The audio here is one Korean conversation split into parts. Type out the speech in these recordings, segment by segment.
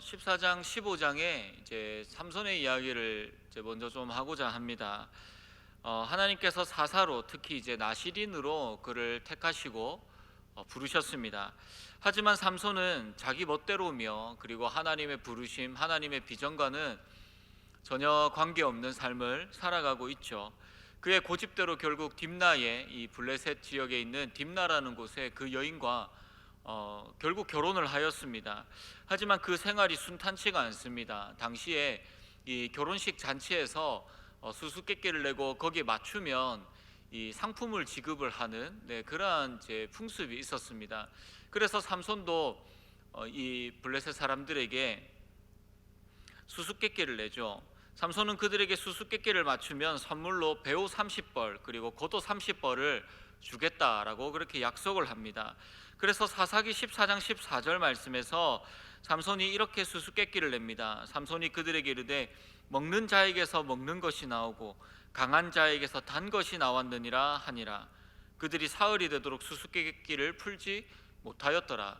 14장 15장에 이제 삼손의 이야기를 이제 먼저 좀 하고자 합니다. 하나님께서 사사로 특히 이제 나시린으로 그를 택하시고 부르셨습니다. 하지만 삼손은 자기 멋대로며 그리고 하나님의 부르심, 하나님의 비전과는 전혀 관계없는 삶을 살아가고 있죠. 그의 고집대로 결국 딥나의 이 블레셋 지역에 있는 딥나라는 곳에 그 여인과 결국 결혼을 하였습니다. 하지만 그 생활이 순탄치가 않습니다. 당시에 이 결혼식 잔치에서 수수께끼를 내고 거기에 맞추면 이 상품을 지급을 하는 그러한 이제 풍습이 있었습니다. 그래서 삼손도 이 블레셋 사람들에게 수수께끼를 내죠. 삼손은 그들에게 수수께끼를 맞추면 선물로 배우 30벌 그리고 겉옷 30벌을 주겠다라고 그렇게 약속을 합니다. 그래서 사사기 14장 14절 말씀에서 삼손이 이렇게 수수께끼를 냅니다. 삼손이 그들에게 이르되 먹는 자에게서 먹는 것이 나오고 강한 자에게서 단 것이 나왔느니라 하니라. 그들이 사흘이 되도록 수수께끼를 풀지 못하였더라.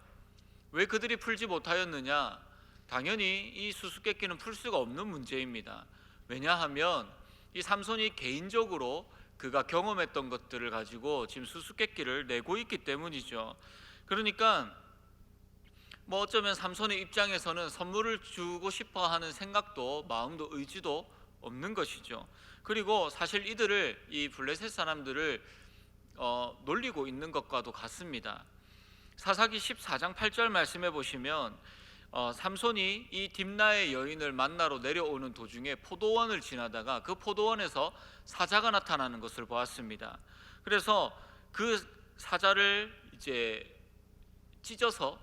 왜 그들이 풀지 못하였느냐? 당연히 이 수수께끼는 풀 수가 없는 문제입니다. 왜냐하면 이 삼손이 개인적으로 그가 경험했던 것들을 가지고 지금 수수께끼를 내고 있기 때문이죠. 그러니까 어쩌면 삼손의 입장에서는 선물을 주고 싶어 하는 생각도 마음도 의지도 없는 것이죠. 그리고 사실 이들을 이 블레셋 사람들을 놀리고 있는 것과도 같습니다. 사사기 14장 8절 말씀해 보시면 삼손이 이 딥나의 여인을 만나러 내려오는 도중에 포도원을 지나다가 그 포도원에서 사자가 나타나는 것을 보았습니다. 그래서 그 사자를 이제 찢어서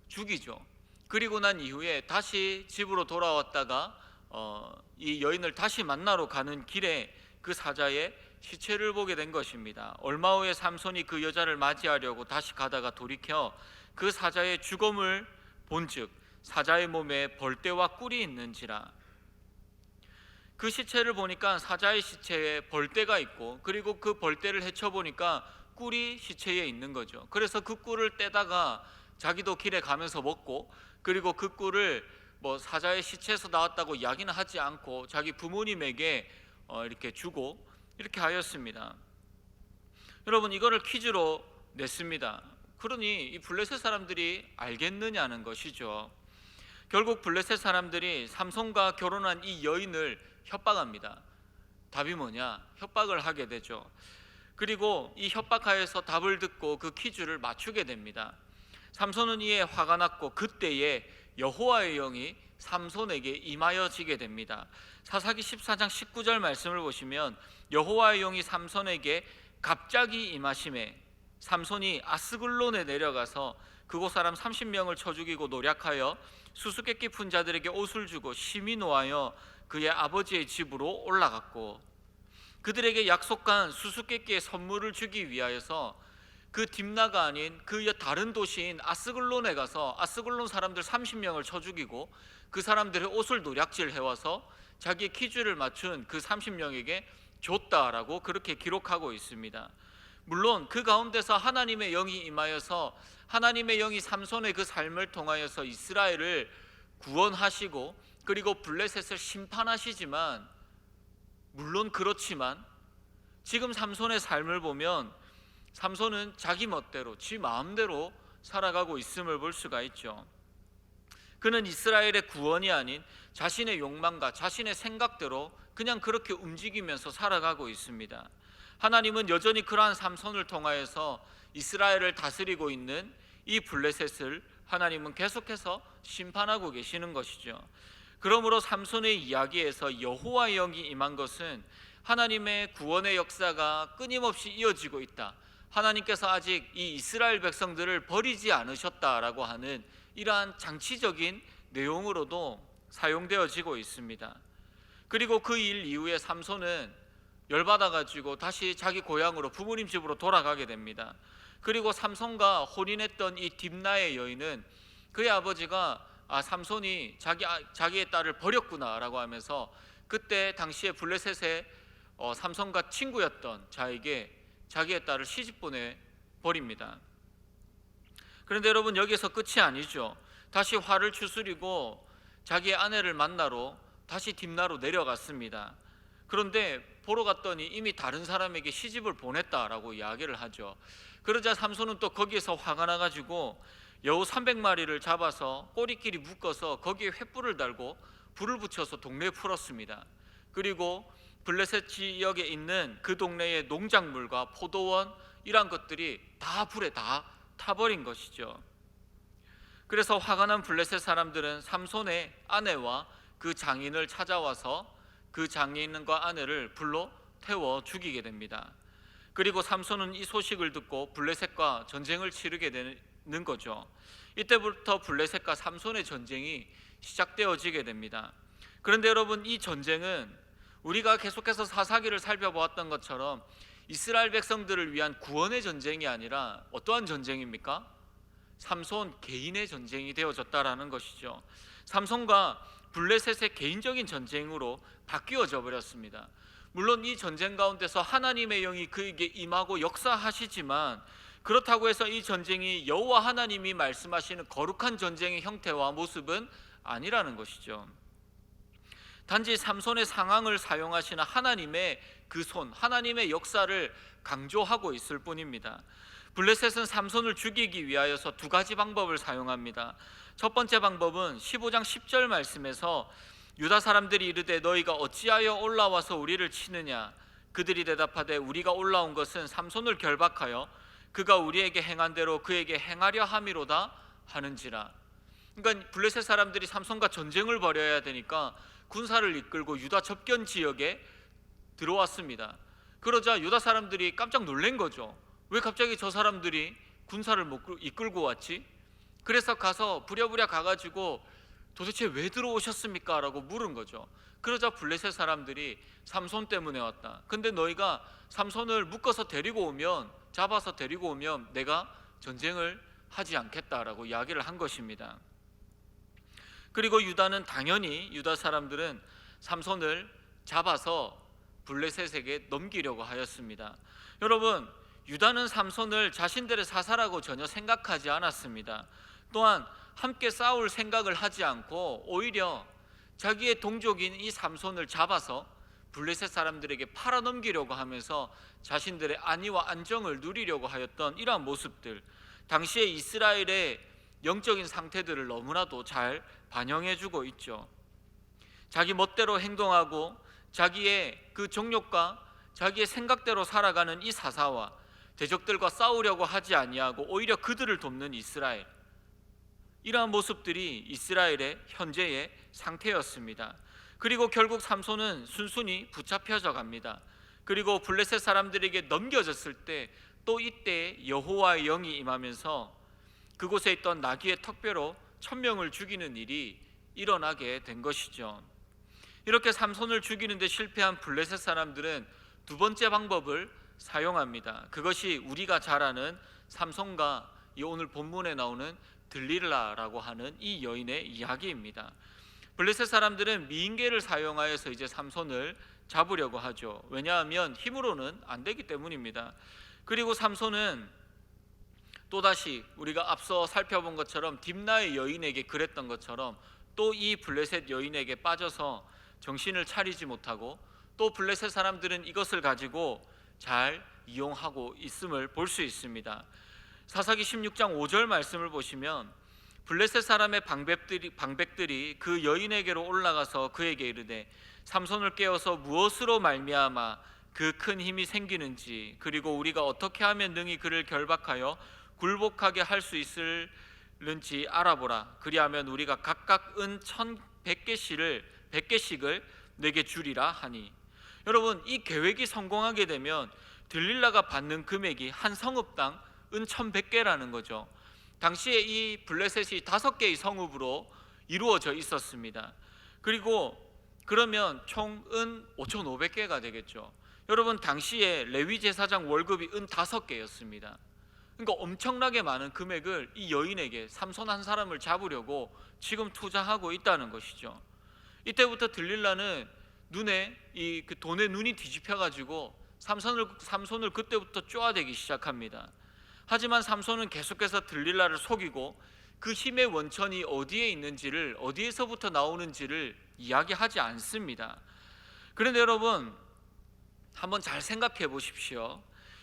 죽이죠. 그리고 난 이후에 다시 집으로 돌아왔다가 이 여인을 다시 만나러 가는 길에 그 사자의 시체를 보게 된 것입니다. 얼마 후에 삼손이 그 여자를 맞이하려고 다시 가다가 돌이켜 그 사자의 죽음을 본즉 사자의 몸에 벌떼와 꿀이 있는지라. 그 시체를 보니까 사자의 시체에 벌떼가 있고 그리고 그 벌떼를 헤쳐보니까 꿀이 시체에 있는 거죠. 그래서 그 꿀을 떼다가 자기도 길에 가면서 먹고 그리고 그 꿀을 사자의 시체에서 나왔다고 이야기는 하지 않고 자기 부모님에게 이렇게 주고 이렇게 하였습니다. 여러분, 이거를 퀴즈로 냈습니다. 그러니 이 블레셋 사람들이 알겠느냐는 것이죠. 결국 블레셋 사람들이 삼손과 결혼한 이 여인을 협박합니다. 답이 뭐냐? 협박을 하게 되죠. 그리고 이 협박하에서 답을 듣고 그 퀴즈를 맞추게 됩니다. 삼손은 이에 화가 났고 그때에 여호와의 영이 삼손에게 임하여지게 됩니다. 사사기 14장 19절 말씀을 보시면 여호와의 영이 삼손에게 갑자기 임하심에 삼손이 아스글론에 내려가서 그곳 사람 30명을 쳐 죽이고 노략하여 수수께끼 푼 자들에게 옷을 주고 심히 노하여 그의 아버지의 집으로 올라갔고 그들에게 약속한 수수께끼의 선물을 주기 위하여서 그 딥나가 아닌 그 다른 도시인 아스글론에 가서 아스글론 사람들 30명을 쳐 죽이고 그 사람들의 옷을 노략질 해와서 자기의 퀴즈를 맞춘 그 30명에게 줬다라고 그렇게 기록하고 있습니다. 물론 그 가운데서 하나님의 영이 임하여서 하나님의 영이 삼손의 그 삶을 통하여서 이스라엘을 구원하시고 그리고 블레셋을 심판하시지만, 물론 그렇지만 지금 삼손의 삶을 보면 삼손은 자기 멋대로 지 마음대로 살아가고 있음을 볼 수가 있죠. 그는 이스라엘의 구원이 아닌 자신의 욕망과 자신의 생각대로 그냥 그렇게 움직이면서 살아가고 있습니다. 하나님은 여전히 그러한 삼손을 통하여서 이스라엘을 다스리고 있는 이 블레셋을 하나님은 계속해서 심판하고 계시는 것이죠. 그러므로 삼손의 이야기에서 여호와의 영이 임한 것은 하나님의 구원의 역사가 끊임없이 이어지고 있다, 하나님께서 아직 이 이스라엘 백성들을 버리지 않으셨다라고 하는 이러한 장치적인 내용으로도 사용되어지고 있습니다. 그리고 그 일 이후에 삼손은 열받아가지고 다시 자기 고향으로 부모님 집으로 돌아가게 됩니다. 그리고 삼손과 혼인했던 이 딥나의 여인은 그의 아버지가 삼손이 자기의 딸을 버렸구나 라고 하면서 그때 당시에 블레셋의 삼손과 친구였던 자에게 자기의 딸을 시집 보내버립니다. 그런데 여러분, 여기서 끝이 아니죠. 다시 화를 추스리고 자기의 아내를 만나러 다시 딥나로 내려갔습니다. 그런데 보러 갔더니 이미 다른 사람에게 시집을 보냈다라고 이야기를 하죠. 그러자 삼손은 또 거기에서 화가 나가지고 여우 300마리를 잡아서 꼬리끼리 묶어서 거기에 횃불을 달고 불을 붙여서 동네에 풀었습니다. 그리고 블레셋 지역에 있는 그 동네의 농작물과 포도원 이런 것들이 다 불에 다 타버린 것이죠. 그래서 화가 난 블레셋 사람들은 삼손의 아내와 그 장인을 찾아와서 그 장인과 아내를 불로 태워 죽이게 됩니다. 그리고 삼손은 이 소식을 듣고 블레셋과 전쟁을 치르게 되는 거죠. 이때부터 블레셋과 삼손의 전쟁이 시작되어지게 됩니다. 그런데 여러분, 이 전쟁은 우리가 계속해서 사사기를 살펴보았던 것처럼 이스라엘 백성들을 위한 구원의 전쟁이 아니라 어떠한 전쟁입니까? 삼손 개인의 전쟁이 되어졌다라는 것이죠. 삼손과 블레셋의 개인적인 전쟁으로 바뀌어져 버렸습니다. 물론 이 전쟁 가운데서 하나님의 영이 그에게 임하고 역사하시지만, 그렇다고 해서 이 전쟁이 여호와 하나님이 말씀하시는 거룩한 전쟁의 형태와 모습은 아니라는 것이죠. 단지 삼손의 상황을 사용하시는 하나님의 그 손, 하나님의 역사를 강조하고 있을 뿐입니다. 블레셋은 삼손을 죽이기 위하여서 두 가지 방법을 사용합니다. 첫 번째 방법은 15장 10절 말씀에서 유다 사람들이 이르되 너희가 어찌하여 올라와서 우리를 치느냐? 그들이 대답하되 우리가 올라온 것은 삼손을 결박하여 그가 우리에게 행한 대로 그에게 행하려 함이로다 하는지라. 그러니까 블레셋 사람들이 삼손과 전쟁을 벌여야 되니까 군사를 이끌고 유다 접견 지역에 들어왔습니다. 그러자 유다 사람들이 깜짝 놀란 거죠. 왜 갑자기 저 사람들이 군사를 이끌고 왔지? 그래서 가서 부랴부랴 가가지고 도대체 왜 들어오셨습니까? 라고 물은 거죠. 그러자 블레셋 사람들이 삼손 때문에 왔다. 근데 너희가 삼손을 묶어서 데리고 오면, 잡아서 데리고 오면 내가 전쟁을 하지 않겠다라고 이야기를 한 것입니다. 그리고 유다는 당연히, 유다 사람들은 삼손을 잡아서 블레셋에게 넘기려고 하였습니다. 여러분, 유다는 삼손을 자신들의 사사라고 전혀 생각하지 않았습니다. 또한 함께 싸울 생각을 하지 않고 오히려 자기의 동족인 이 삼손을 잡아서 블레셋 사람들에게 팔아넘기려고 하면서 자신들의 안위와 안정을 누리려고 하였던 이러한 모습들, 당시에 이스라엘의 영적인 상태들을 너무나도 잘 반영해주고 있죠. 자기 멋대로 행동하고 자기의 그 정욕과 자기의 생각대로 살아가는 이 사사와 대적들과 싸우려고 하지 아니하고 오히려 그들을 돕는 이스라엘, 이러한 모습들이 이스라엘의 현재의 상태였습니다. 그리고 결국 삼손은 순순히 붙잡혀져 갑니다. 그리고 블레셋 사람들에게 넘겨졌을 때 또 이때 여호와의 영이 임하면서 그곳에 있던 나귀의 턱뼈로 1000명을 죽이는 일이 일어나게 된 것이죠. 이렇게 삼손을 죽이는데 실패한 블레셋 사람들은 두 번째 방법을 사용합니다. 그것이 우리가 잘 아는 삼손과 이 오늘 본문에 나오는 들릴라라고 하는 이 여인의 이야기입니다. 블레셋 사람들은 미인계를 사용하여서 이제 삼손을 잡으려고 하죠. 왜냐하면 힘으로는 안 되기 때문입니다. 그리고 삼손은 또다시 우리가 앞서 살펴본 것처럼 딥나의 여인에게 그랬던 것처럼 또 이 블레셋 여인에게 빠져서 정신을 차리지 못하고, 또 블레셋 사람들은 이것을 가지고 잘 이용하고 있음을 볼 수 있습니다. 사사기 16장 5절 말씀을 보시면 블레셋 사람의 방백들이 그 여인에게로 올라가서 그에게 이르되 삼손을 깨워서 무엇으로 말미암아 그 큰 힘이 생기는지, 그리고 우리가 어떻게 하면 능히 그를 결박하여 굴복하게 할 수 있을는지 알아보라. 그리하면 우리가 각각 은 1,100개씩을 내게 주리라 하니. 여러분, 이 계획이 성공하게 되면 들릴라가 받는 금액이 한 성읍당 은 1,100개라는 거죠. 당시에 이 블레셋이 5개의 성읍으로 이루어져 있었습니다. 그리고 그러면 총 은 5,500개가 되겠죠. 여러분, 당시에 레위 제사장 월급이 은 5개였습니다. 그러니까 엄청나게 많은 금액을 이 여인에게, 삼손 한 사람을 잡으려고 지금 투자하고 있다는 것이죠. 이때부터 들릴라는 눈에 그 돈에 눈이 뒤집혀가지고 삼손을 그때부터 쪼아대기 시작합니다. 하지만 삼손은 계속해서 들릴라를 속이고 그 힘의 원천이 어디에 있는지를, 어디에서부터 나오는지를 이야기하지 않습니다. 그런데 여러분, 한번 잘 생각해 보십시오.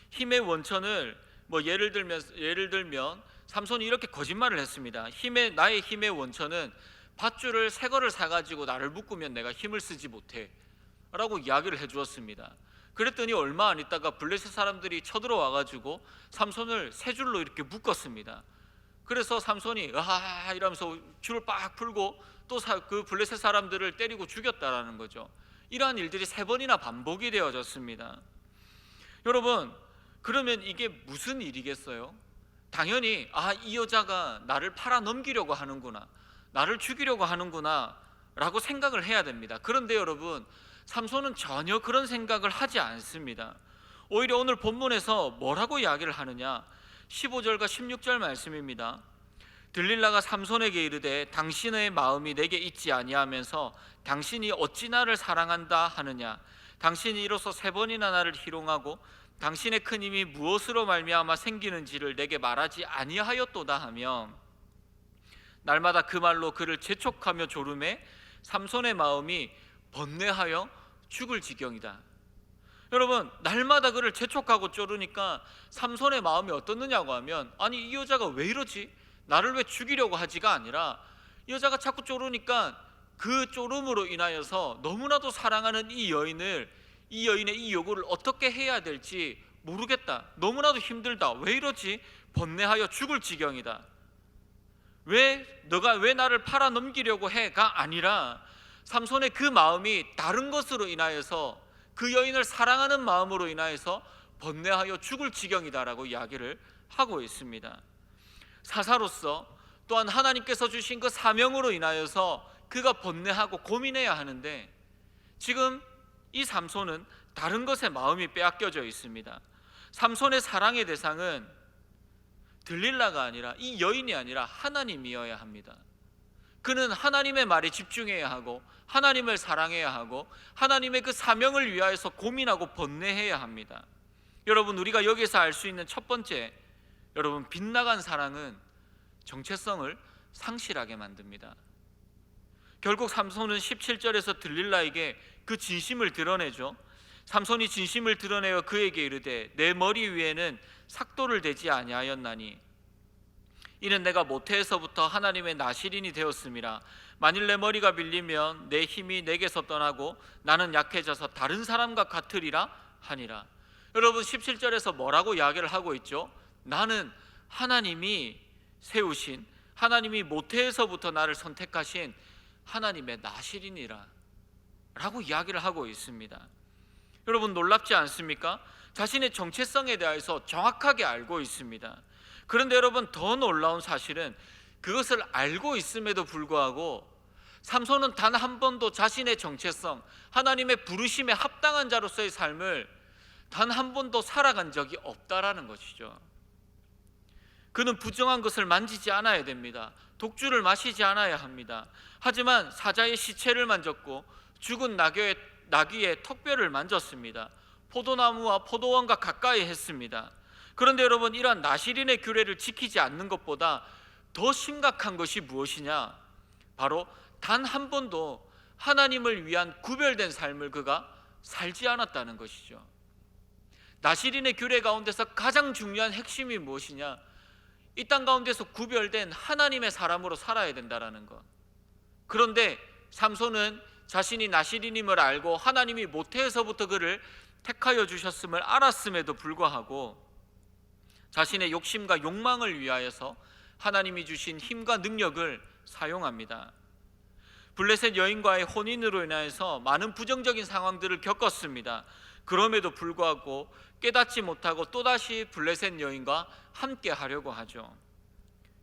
힘의 원천을 예를 들면 삼손이 이렇게 거짓말을 했습니다. 나의 힘의 원천은 밧줄을 새 거를 사가지고 나를 묶으면 내가 힘을 쓰지 못해 라고 이야기를 해주었습니다. 그랬더니 얼마 안 있다가 블레셋 사람들이 쳐들어와가지고 삼손을 새 줄로 이렇게 묶었습니다. 그래서 삼손이 아하 이러면서 줄을 빡 풀고 또 그 블레셋 사람들을 때리고 죽였다라는 거죠. 이러한 일들이 3번이나 반복이 되어졌습니다. 여러분, 그러면 이게 무슨 일이겠어요? 당연히 이 여자가 나를 팔아 넘기려고 하는구나, 나를 죽이려고 하는구나 라고 생각을 해야 됩니다. 그런데 여러분, 삼손은 전혀 그런 생각을 하지 않습니다. 오히려 오늘 본문에서 뭐라고 이야기를 하느냐, 15절과 16절 말씀입니다. 들릴라가 삼손에게 이르되 당신의 마음이 내게 있지 아니하면서 당신이 어찌 나를 사랑한다 하느냐, 당신이 이로써 3번이나 나를 희롱하고 당신의 큰 힘이 무엇으로 말미암아 생기는지를 내게 말하지 아니하였도다 하며 날마다 그 말로 그를 재촉하며 조르매 삼손의 마음이 번뇌하여 죽을 지경이다. 여러분, 날마다 그를 재촉하고 쪼르니까 삼손의 마음이 어떻느냐고 하면, 아니 이 여자가 왜 이러지? 나를 왜 죽이려고 하지가 아니라, 이 여자가 자꾸 쪼르니까 그 쪼름으로 인하여서 너무나도 사랑하는 이 여인의 이 요구를 어떻게 해야 될지 모르겠다, 너무나도 힘들다, 왜 이러지? 번뇌하여 죽을 지경이다. 너가 왜 나를 팔아 넘기려고 해가 아니라 삼손의 그 마음이 다른 것으로 인하여서, 그 여인을 사랑하는 마음으로 인하여서 번뇌하여 죽을 지경이다라고 이야기를 하고 있습니다. 사사로서 또한 하나님께서 주신 그 사명으로 인하여서 그가 번뇌하고 고민해야 하는데, 지금 이 삼손은 다른 것에 마음이 빼앗겨져 있습니다. 삼손의 사랑의 대상은 들릴라가 아니라, 이 여인이 아니라 하나님이어야 합니다. 그는 하나님의 말에 집중해야 하고 하나님을 사랑해야 하고 하나님의 그 사명을 위하여서 고민하고 번뇌해야 합니다. 여러분, 우리가 여기서 알 수 있는 첫 번째, 여러분, 빗나간 사랑은 정체성을 상실하게 만듭니다. 결국 삼손은 17절에서 들릴라에게 그 진심을 드러내죠. 삼손이 진심을 드러내어 그에게 이르되 내 머리 위에는 삭도를 대지 아니하였나니 이는 내가 모태에서부터 하나님의 나실인이 되었음이라. 만일 내 머리가 빌리면 내 힘이 내게서 떠나고 나는 약해져서 다른 사람과 같으리라 하니라. 여러분, 17절에서 뭐라고 이야기를 하고 있죠? 나는 하나님이 세우신, 하나님이 모태에서부터 나를 선택하신 하나님의 나실인이라 라고 이야기를 하고 있습니다. 여러분, 놀랍지 않습니까? 자신의 정체성에 대해서 정확하게 알고 있습니다. 그런데 여러분, 더 놀라운 사실은 그것을 알고 있음에도 불구하고 삼손은 단 한 번도 자신의 정체성, 하나님의 부르심에 합당한 자로서의 삶을 단 한 번도 살아간 적이 없다라는 것이죠. 그는 부정한 것을 만지지 않아야 됩니다. 독주를 마시지 않아야 합니다. 하지만 사자의 시체를 만졌고 죽은 나귀의 턱뼈를 만졌습니다. 포도나무와 포도원과 가까이 했습니다. 그런데 여러분, 이러한 나실인의 규례를 지키지 않는 것보다 더 심각한 것이 무엇이냐? 바로 단 한 번도 하나님을 위한 구별된 삶을 그가 살지 않았다는 것이죠. 나실인의 규례 가운데서 가장 중요한 핵심이 무엇이냐? 이 땅 가운데서 구별된 하나님의 사람으로 살아야 된다는 것. 그런데 삼손은 자신이 나실인임을 알고 하나님이 모태에서부터 그를 택하여 주셨음을 알았음에도 불구하고 자신의 욕심과 욕망을 위하여서 하나님이 주신 힘과 능력을 사용합니다. 블레셋 여인과의 혼인으로 인해서 많은 부정적인 상황들을 겪었습니다. 그럼에도 불구하고 깨닫지 못하고 또다시 블레셋 여인과 함께 하려고 하죠.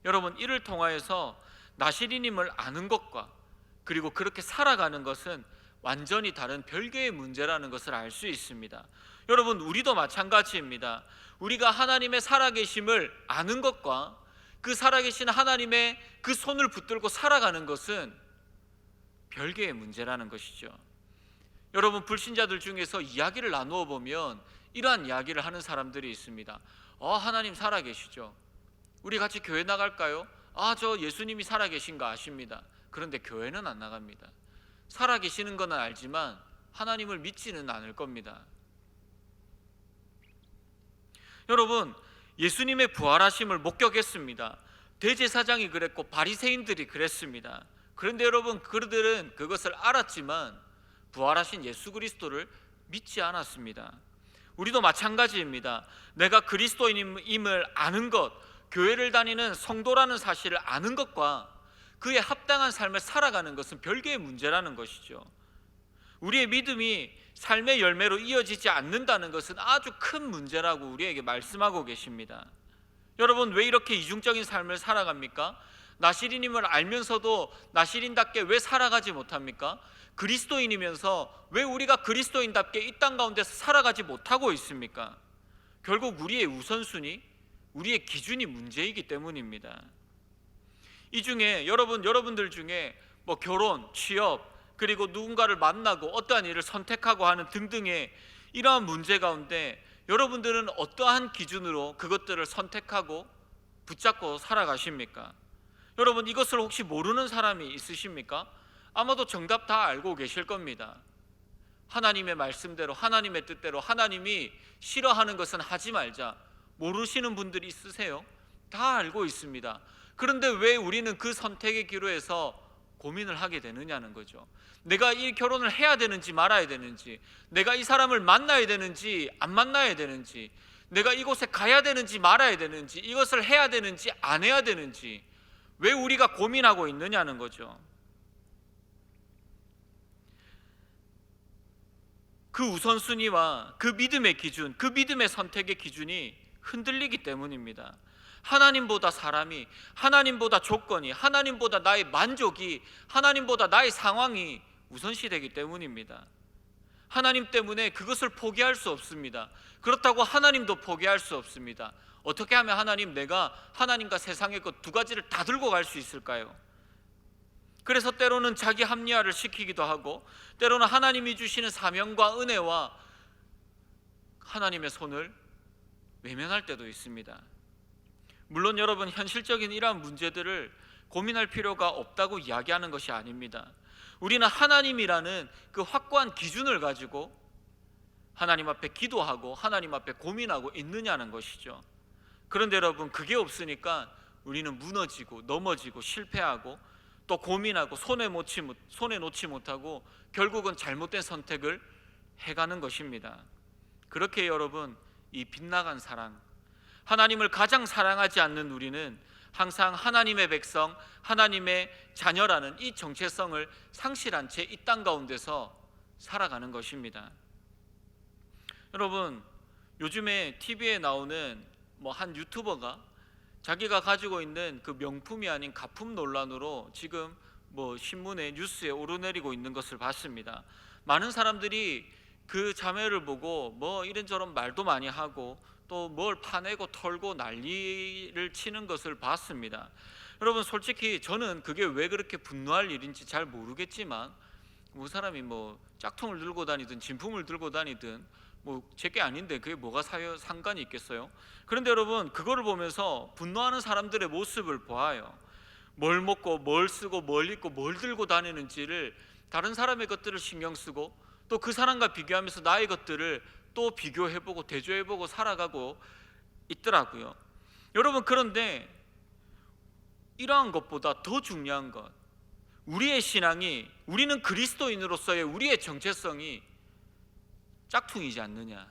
여러분, 이를 통하여서 나실인임을 아는 것과 그리고 그렇게 살아가는 것은 완전히 다른 별개의 문제라는 것을 알 수 있습니다. 여러분, 우리도 마찬가지입니다. 우리가 하나님의 살아계심을 아는 것과 그 살아계신 하나님의 그 손을 붙들고 살아가는 것은 별개의 문제라는 것이죠. 여러분, 불신자들 중에서 이야기를 나누어 보면 이러한 이야기를 하는 사람들이 있습니다. 하나님 살아계시죠? 우리 같이 교회 나갈까요? 저 예수님이 살아계신 거 아십니다. 그런데 교회는 안 나갑니다. 살아계시는 건 알지만 하나님을 믿지는 않을 겁니다. 여러분, 예수님의 부활하심을 목격했습니다. 대제사장이 그랬고 바리새인들이 그랬습니다. 그런데 여러분, 그들은 그것을 알았지만 부활하신 예수 그리스도를 믿지 않았습니다. 우리도 마찬가지입니다. 내가 그리스도인임을 아는 것, 교회를 다니는 성도라는 사실을 아는 것과 그에 합당한 삶을 살아가는 것은 별개의 문제라는 것이죠. 우리의 믿음이 삶의 열매로 이어지지 않는다는 것은 아주 큰 문제라고 우리에게 말씀하고 계십니다. 여러분, 왜 이렇게 이중적인 삶을 살아갑니까? 나시린임을 알면서도 나시린답게 왜 살아가지 못합니까? 그리스도인이면서 왜 우리가 그리스도인답게 이 땅 가운데서 살아가지 못하고 있습니까? 결국 우리의 우선순위, 우리의 기준이 문제이기 때문입니다. 이 중에 여러분들 중에 결혼, 취업, 그리고 누군가를 만나고 어떠한 일을 선택하고 하는 등등의 이러한 문제 가운데 여러분들은 어떠한 기준으로 그것들을 선택하고 붙잡고 살아가십니까? 여러분, 이것을 혹시 모르는 사람이 있으십니까? 아마도 정답 다 알고 계실 겁니다. 하나님의 말씀대로, 하나님의 뜻대로, 하나님이 싫어하는 것은 하지 말자. 모르시는 분들이 있으세요? 다 알고 있습니다. 그런데 왜 우리는 그 선택의 기로에서 고민을 하게 되느냐는 거죠. 내가 이 결혼을 해야 되는지 말아야 되는지, 내가 이 사람을 만나야 되는지 안 만나야 되는지, 내가 이곳에 가야 되는지 말아야 되는지, 이것을 해야 되는지 안 해야 되는지 왜 우리가 고민하고 있느냐는 거죠. 그 우선순위와 그 믿음의 기준, 그 믿음의 선택의 기준이 흔들리기 때문입니다. 하나님보다 사람이, 하나님보다 조건이, 하나님보다 나의 만족이, 하나님보다 나의 상황이 우선시되기 때문입니다. 하나님 때문에 그것을 포기할 수 없습니다. 그렇다고 하나님도 포기할 수 없습니다. 어떻게 하면 내가 하나님과 세상의 것 두 가지를 다 들고 갈 수 있을까요? 그래서 때로는 자기 합리화를 시키기도 하고, 때로는 하나님이 주시는 사명과 은혜와 하나님의 손을 외면할 때도 있습니다. 물론 여러분, 현실적인 이러한 문제들을 고민할 필요가 없다고 이야기하는 것이 아닙니다. 우리는 하나님이라는 그 확고한 기준을 가지고 하나님 앞에 기도하고 하나님 앞에 고민하고 있느냐는 것이죠. 그런데 여러분, 그게 없으니까 우리는 무너지고 넘어지고 실패하고 또 고민하고 손에 놓지 못하고 결국은 잘못된 선택을 해가는 것입니다. 그렇게 여러분, 이 빗나간 사랑, 하나님을 가장 사랑하지 않는 우리는 항상 하나님의 백성, 하나님의 자녀라는 이 정체성을 상실한 채 이 땅 가운데서 살아가는 것입니다. 여러분, 요즘에 TV에 나오는 한 유튜버가 자기가 가지고 있는 그 명품이 아닌 가품 논란으로 지금 신문에 뉴스에 오르내리고 있는 것을 봤습니다. 많은 사람들이 그 자매를 보고 이런저런 말도 많이 하고 또 뭘 파내고 털고 난리를 치는 것을 봤습니다. 여러분, 솔직히 저는 그게 왜 그렇게 분노할 일인지 잘 모르겠지만 그 사람이 짝퉁을 들고 다니든 진품을 들고 다니든 제게 아닌데 그게 뭐가 상관이 있겠어요? 그런데 여러분, 그거를 보면서 분노하는 사람들의 모습을 보아요. 뭘 먹고 뭘 쓰고 뭘 입고 뭘 들고 다니는지를, 다른 사람의 것들을 신경 쓰고 또 그 사람과 비교하면서 나의 것들을 또 비교해보고 대조해보고 살아가고 있더라고요. 여러분, 그런데 이러한 것보다 더 중요한 것, 우리의 신앙이, 우리는 그리스도인으로서의 우리의 정체성이 짝퉁이지 않느냐.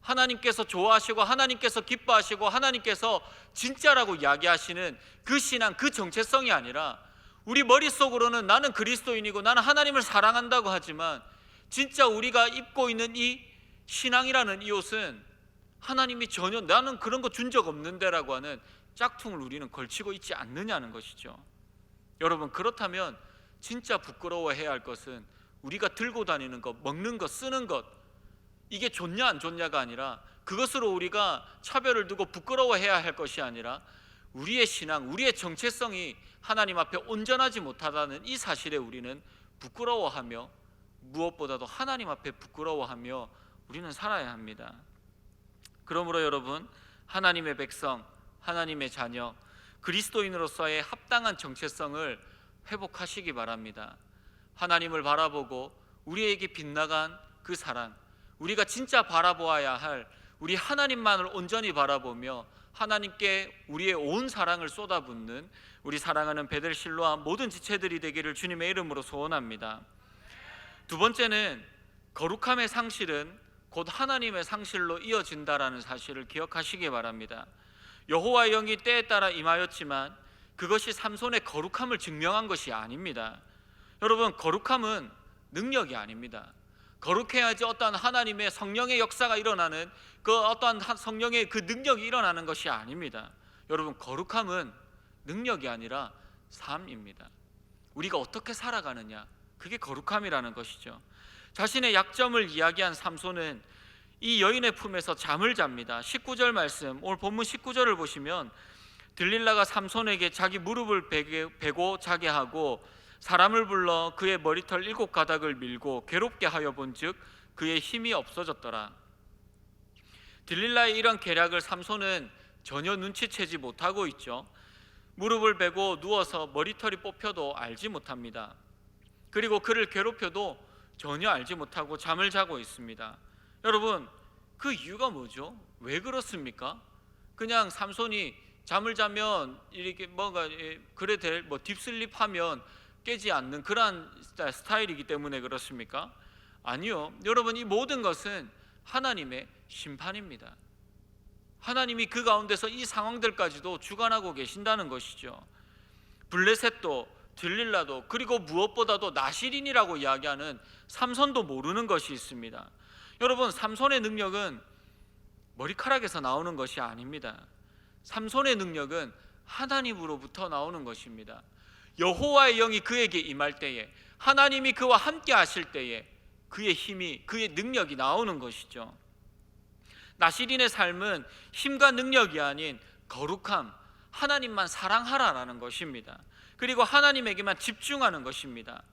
하나님께서 좋아하시고 하나님께서 기뻐하시고 하나님께서 진짜라고 이야기하시는 그 신앙, 그 정체성이 아니라 우리 머릿속으로는 나는 그리스도인이고 나는 하나님을 사랑한다고 하지만 진짜 우리가 입고 있는 이 신앙이라는 이 옷은 하나님이 전혀 나는 그런 거 준 적 없는데 라고 하는 짝퉁을 우리는 걸치고 있지 않느냐는 것이죠. 여러분, 그렇다면 진짜 부끄러워해야 할 것은 우리가 들고 다니는 것, 먹는 것, 쓰는 것, 이게 좋냐 안 좋냐가 아니라, 그것으로 우리가 차별을 두고 부끄러워해야 할 것이 아니라 우리의 신앙, 우리의 정체성이 하나님 앞에 온전하지 못하다는 이 사실에 우리는 부끄러워하며, 무엇보다도 하나님 앞에 부끄러워하며 우리는 살아야 합니다. 그러므로 여러분, 하나님의 백성, 하나님의 자녀, 그리스도인으로서의 합당한 정체성을 회복하시기 바랍니다. 하나님을 바라보고 우리에게 빗나간 그 사랑, 우리가 진짜 바라보아야 할 우리 하나님만을 온전히 바라보며 하나님께 우리의 온 사랑을 쏟아붓는 우리 사랑하는 베델실로와 모든 지체들이 되기를 주님의 이름으로 소원합니다. 두 번째는 거룩함의 상실은 곧 하나님의 상실로 이어진다라는 사실을 기억하시기 바랍니다. 여호와의 영이 때에 따라 임하였지만 그것이 삼손의 거룩함을 증명한 것이 아닙니다. 여러분, 거룩함은 능력이 아닙니다. 거룩해야지 어떠한 하나님의 성령의 역사가 일어나는 그 어떠한 성령의 그 능력이 일어나는 것이 아닙니다. 여러분, 거룩함은 능력이 아니라 삶입니다. 우리가 어떻게 살아가느냐, 그게 거룩함이라는 것이죠. 자신의 약점을 이야기한 삼손은 이 여인의 품에서 잠을 잡니다. 19절 말씀, 오늘 본문 19절을 보시면 들릴라가 삼손에게 자기 무릎을 베고 자게 하고 사람을 불러 그의 머리털 7가닥을 밀고 괴롭게 하여 본즉 그의 힘이 없어졌더라. 들릴라의 이런 계략을 삼손은 전혀 눈치채지 못하고 있죠. 무릎을 베고 누워서 머리털이 뽑혀도 알지 못합니다. 그리고 그를 괴롭혀도 전혀 알지 못하고 잠을 자고 있습니다. 여러분, 그 이유가 뭐죠? 왜 그렇습니까? 그냥 삼손이 잠을 자면 이렇게 뭔가 그래 될 딥슬립 하면 깨지 않는 그러한 스타일이기 때문에 그렇습니까? 아니요. 여러분, 이 모든 것은 하나님의 심판입니다. 하나님이 그 가운데서 이 상황들까지도 주관하고 계신다는 것이죠. 블레셋도 들릴라도 그리고 무엇보다도 나시린이라고 이야기하는 삼손도 모르는 것이 있습니다. 여러분, 삼손의 능력은 머리카락에서 나오는 것이 아닙니다. 삼손의 능력은 하나님으로부터 나오는 것입니다. 여호와의 영이 그에게 임할 때에, 하나님이 그와 함께 하실 때에 그의 힘이, 그의 능력이 나오는 것이죠. 나시린의 삶은 힘과 능력이 아닌 거룩함, 하나님만 사랑하라라는 것입니다. 그리고 하나님에게만 집중하는 것입니다.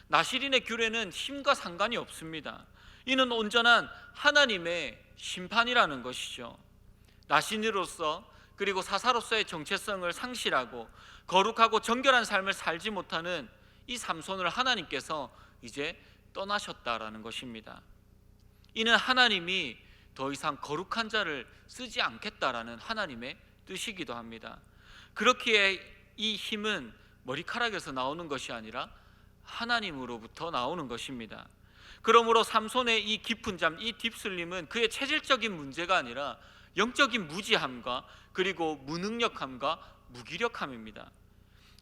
나시린의 규례는 힘과 상관이 없습니다. 이는 온전한 하나님의 심판이라는 것이죠. 나시린으로서 그리고 사사로서의 정체성을 상실하고 거룩하고 정결한 삶을 살지 못하는 이 삼손을 하나님께서 이제 떠나셨다라는 것입니다. 이는 하나님이 더 이상 거룩한 자를 쓰지 않겠다라는 하나님의 뜻이기도 합니다. 그렇기에 이 힘은 머리카락에서 나오는 것이 아니라 하나님으로부터 나오는 것입니다. 그러므로 삼손의 이 깊은 잠, 이 딥슬림은 그의 체질적인 문제가 아니라 영적인 무지함과 그리고 무능력함과 무기력함입니다.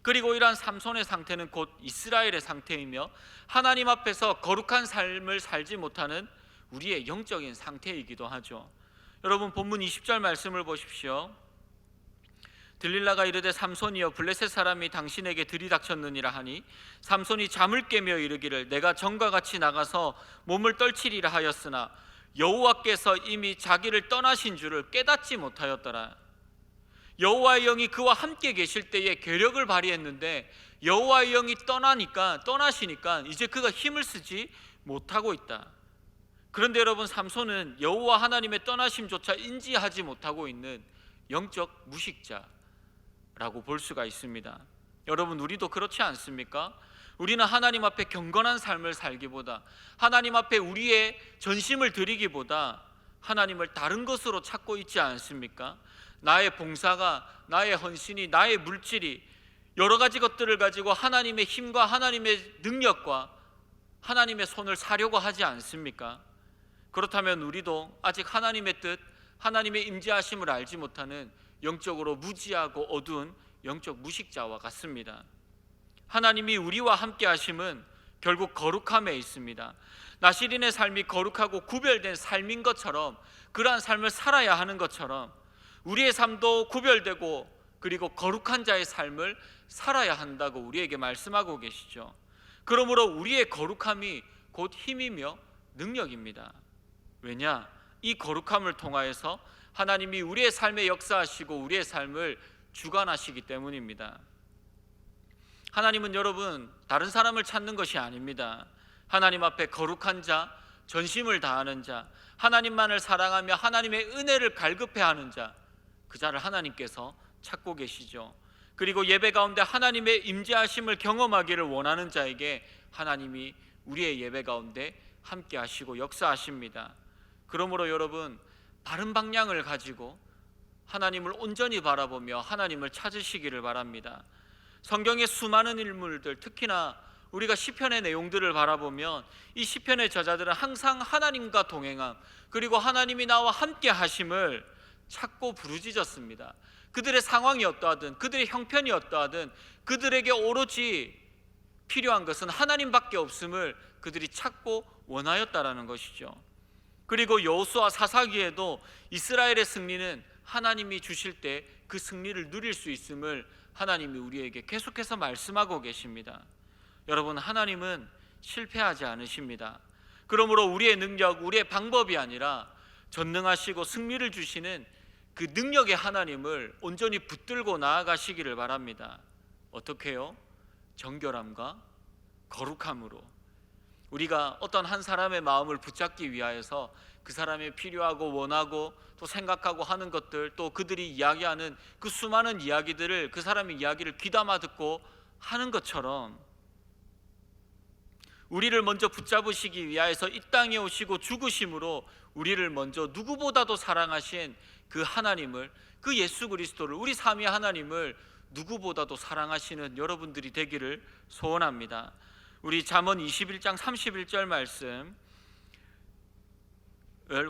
그리고 이러한 삼손의 상태는 곧 이스라엘의 상태이며 하나님 앞에서 거룩한 삶을 살지 못하는 우리의 영적인 상태이기도 하죠. 여러분, 본문 20절 말씀을 보십시오. 들릴라가 이르되 삼손이여 블레셋 사람이 당신에게 들이닥쳤느니라 하니 삼손이 잠을 깨며 이르기를 내가 전과 같이 나가서 몸을 떨치리라 하였으나 여호와께서 이미 자기를 떠나신 줄을 깨닫지 못하였더라. 여호와의 영이 그와 함께 계실 때에 괴력을 발휘했는데 여호와의 영이 떠나시니까 이제 그가 힘을 쓰지 못하고 있다. 그런데 여러분, 삼손은 여호와 하나님의 떠나심조차 인지하지 못하고 있는 영적 무식자라고 볼 수가 있습니다. 여러분, 우리도 그렇지 않습니까? 우리는 하나님 앞에 경건한 삶을 살기보다, 하나님 앞에 우리의 전심을 드리기보다 하나님을 다른 것으로 찾고 있지 않습니까? 나의 봉사가, 나의 헌신이, 나의 물질이, 여러 가지 것들을 가지고 하나님의 힘과 하나님의 능력과 하나님의 손을 사려고 하지 않습니까? 그렇다면 우리도 아직 하나님의 뜻, 하나님의 임재하심을 알지 못하는 영적으로 무지하고 어두운 영적 무식자와 같습니다. 하나님이 우리와 함께 하심은 결국 거룩함에 있습니다. 나시린의 삶이 거룩하고 구별된 삶인 것처럼, 그러한 삶을 살아야 하는 것처럼 우리의 삶도 구별되고 그리고 거룩한 자의 삶을 살아야 한다고 우리에게 말씀하고 계시죠. 그러므로 우리의 거룩함이 곧 힘이며 능력입니다. 왜냐? 이 거룩함을 통하여서 하나님이 우리의 삶에 역사하시고 우리의 삶을 주관하시기 때문입니다. 하나님은 여러분, 다른 사람을 찾는 것이 아닙니다. 하나님 앞에 거룩한 자, 전심을 다하는 자, 하나님만을 사랑하며 하나님의 은혜를 갈급해하는 자, 그 자를 하나님께서 찾고 계시죠. 그리고 예배 가운데 하나님의 임재하심을 경험하기를 원하는 자에게 하나님이 우리의 예배 가운데 함께 하시고 역사하십니다. 그러므로 여러분, 바른 방향을 가지고 하나님을 온전히 바라보며 하나님을 찾으시기를 바랍니다. 성경의 수많은 인물들, 특히나 우리가 시편의 내용들을 바라보면 이 시편의 저자들은 항상 하나님과 동행함, 그리고 하나님이 나와 함께 하심을 찾고 부르짖었습니다. 그들의 상황이 어떠하든, 그들의 형편이 어떠하든 그들에게 오로지 필요한 것은 하나님밖에 없음을 그들이 찾고 원하였다라는 것이죠. 그리고 여호수아 사사기에도 이스라엘의 승리는 하나님이 주실 때 그 승리를 누릴 수 있음을 하나님이 우리에게 계속해서 말씀하고 계십니다. 여러분, 하나님은 실패하지 않으십니다. 그러므로 우리의 능력, 우리의 방법이 아니라 전능하시고 승리를 주시는 그 능력의 하나님을 온전히 붙들고 나아가시기를 바랍니다. 어떻게요? 정결함과 거룩함으로. 우리가 어떤 한 사람의 마음을 붙잡기 위하여서 그 사람이 필요하고 원하고 또 생각하고 하는 것들, 또 그들이 이야기하는 그 수많은 이야기들을, 그 사람의 이야기를 귀담아 듣고 하는 것처럼 우리를 먼저 붙잡으시기 위하여서 이 땅에 오시고 죽으심으로 우리를 먼저 누구보다도 사랑하신 그 하나님을, 그 예수 그리스도를, 우리 삼위 하나님을 누구보다도 사랑하시는 여러분들이 되기를 소원합니다. 우리 잠언 21장 31절 말씀을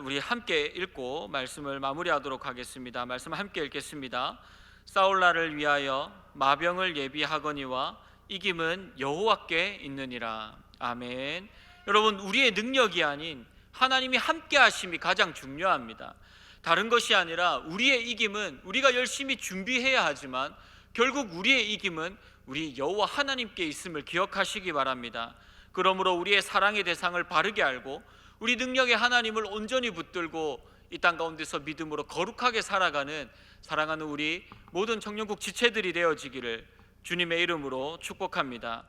우리 함께 읽고 말씀을 마무리하도록 하겠습니다. 말씀 함께 읽겠습니다. 싸울 날을 위하여 마병을 예비하거니와 이김은 여호와께 있느니라. 아멘. 여러분, 우리의 능력이 아닌 하나님이 함께 하심이 가장 중요합니다. 다른 것이 아니라 우리의 이김은 우리가 열심히 준비해야 하지만 결국 우리의 이김은 우리 여호와 하나님께 있음을 기억하시기 바랍니다. 그러므로 우리의 사랑의 대상을 바르게 알고 우리 능력의 하나님을 온전히 붙들고 이 땅 가운데서 믿음으로 거룩하게 살아가는 사랑하는 우리 모든 청년국 지체들이 되어지기를 주님의 이름으로 축복합니다.